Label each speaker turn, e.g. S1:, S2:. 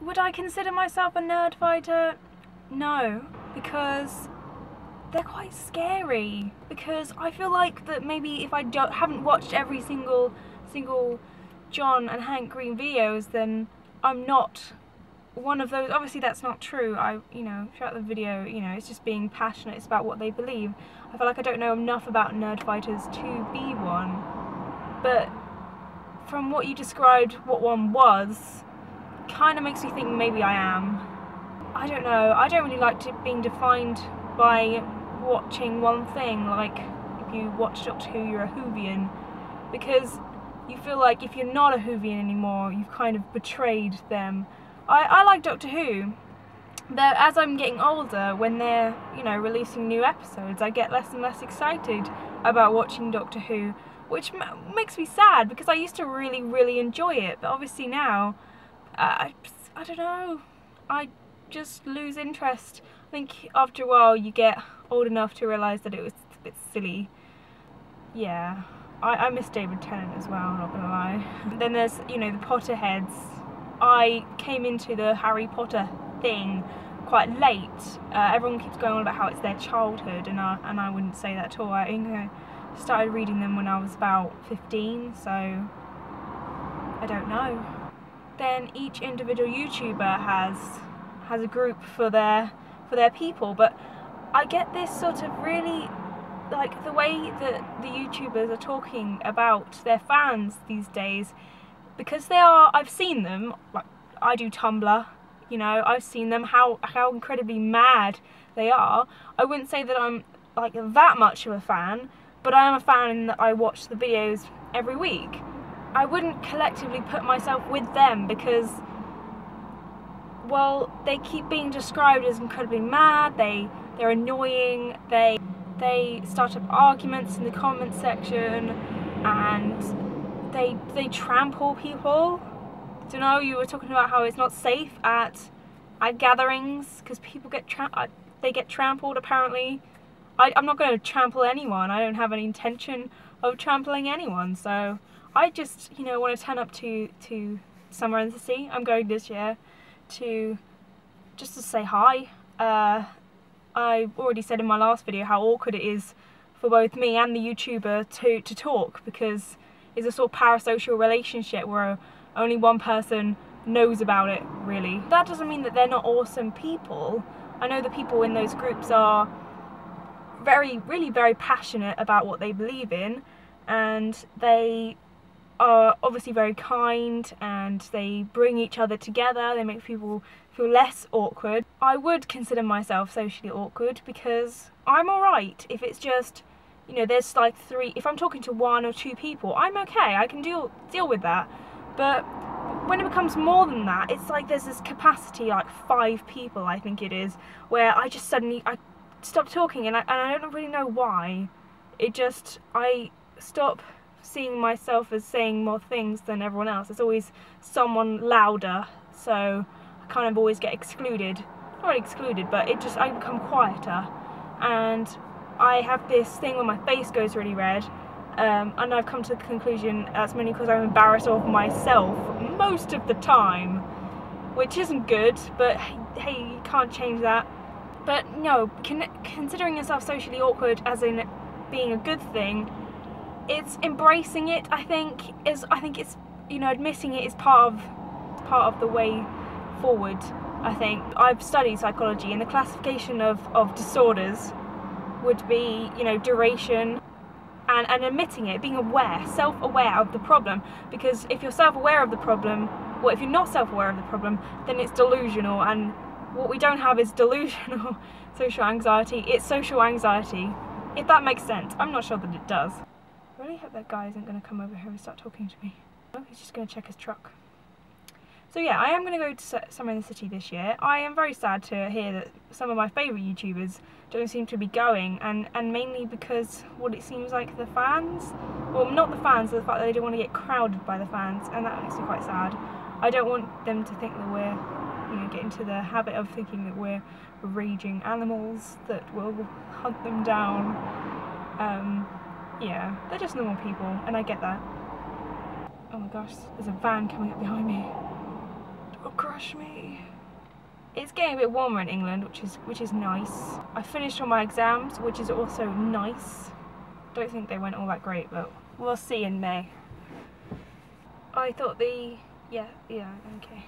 S1: Would I consider myself a Nerdfighter? No, because they're quite scary. Because I feel like that maybe if I haven't watched every single John and Hank Green videos, then I'm not one of those. Obviously that's not true. You know, throughout the video, you know, it's just being passionate. It's about what they believe. I feel like I don't know enough about Nerdfighters to be one. But from what you described, what one was, kind of makes me think maybe I am. I don't know. I don't really like being defined by watching one thing. Like, if you watch Doctor Who, you're a Whovian. Because you feel like if you're not a Whovian anymore, you've kind of betrayed them. I like Doctor Who, but as I'm getting older, when they're, you know, releasing new episodes, I get less and less excited about watching Doctor Who, which makes me sad, because I used to really, really enjoy it. But obviously now, I don't know, I just lose interest. I think after a while you get old enough to realise that it was a bit silly. Yeah, I miss David Tennant as well, I'm not gonna lie. Then there's, you know, the Potterheads. I came into the Harry Potter thing quite late. Everyone keeps going on about how it's their childhood, and I wouldn't say that at all. I, you know, started reading them when I was about 15, so I don't know. Then each individual YouTuber has a group for their people, but I get this sort of really, like, the way that the YouTubers are talking about their fans these days, because I've seen them, like, I do Tumblr, you know, I've seen them, how incredibly mad they are. I wouldn't say that I'm, like, that much of a fan, but I am a fan in that I watch the videos every week. I wouldn't collectively put myself with them because, well, they keep being described as incredibly mad, they're annoying, they start up arguments in the comment section, and they trample people. You know, you were talking about how it's not safe at gatherings because people get trampled apparently. I'm not going to trample anyone. I don't have any intention of trampling anyone. So I just, you know, want to turn up to somewhere in the city. I'm going this year just to say hi. I already said in my last video how awkward it is for both me and the YouTuber to talk, because it's a sort of parasocial relationship where only one person knows about it, really. That doesn't mean that they're not awesome people. I know the people in those groups are really very passionate about what they believe in, and they are obviously very kind, and they bring each other together, they make people feel less awkward. I would consider myself socially awkward because I'm alright if it's just, you know, there's like if I'm talking to 1 or 2 people, I'm okay, I can deal with that. But when it becomes more than that, it's like there's this capacity, like 5 people I think it is, where I just suddenly, I stop talking, and I don't really know why. I stop seeing myself as saying more things than everyone else. There's always someone louder, so I kind of always get excluded. Not excluded, but I become quieter, and I have this thing where my face goes really red, and I've come to the conclusion that's mainly because I'm embarrassed of myself most of the time, which isn't good, but hey, you can't change that. But no, considering yourself socially awkward as in being a good thing, it's embracing it. I think it's, you know, admitting it is part of the way forward. I think I've studied psychology, and the classification of disorders would be, you know, duration and admitting it, being aware, self-aware of the problem. Because if you're self-aware of the problem, well, if you're not self-aware of the problem, then it's delusional, and what we don't have is delusional social anxiety, it's social anxiety, if that makes sense. I'm not sure that it does. I really hope that guy isn't going to come over here and start talking to me. Oh, he's just going to check his truck. So yeah, I am going to go to somewhere in the city this year. I am very sad to hear that some of my favourite YouTubers don't seem to be going, and mainly because what it seems like the fans, well, not the fans, but the fact that they don't want to get crowded by the fans, and that makes me quite sad. I don't want them to think that we're, you know, get into the habit of thinking that we're raging animals that will hunt them down. Yeah, they're just normal people, and I get that. Oh my gosh, there's a van coming up behind me. crush me. It's getting a bit warmer in England, which is nice. I finished all my exams, which is also nice. Don't think they went all that great, but we'll see in May. I thought yeah, okay.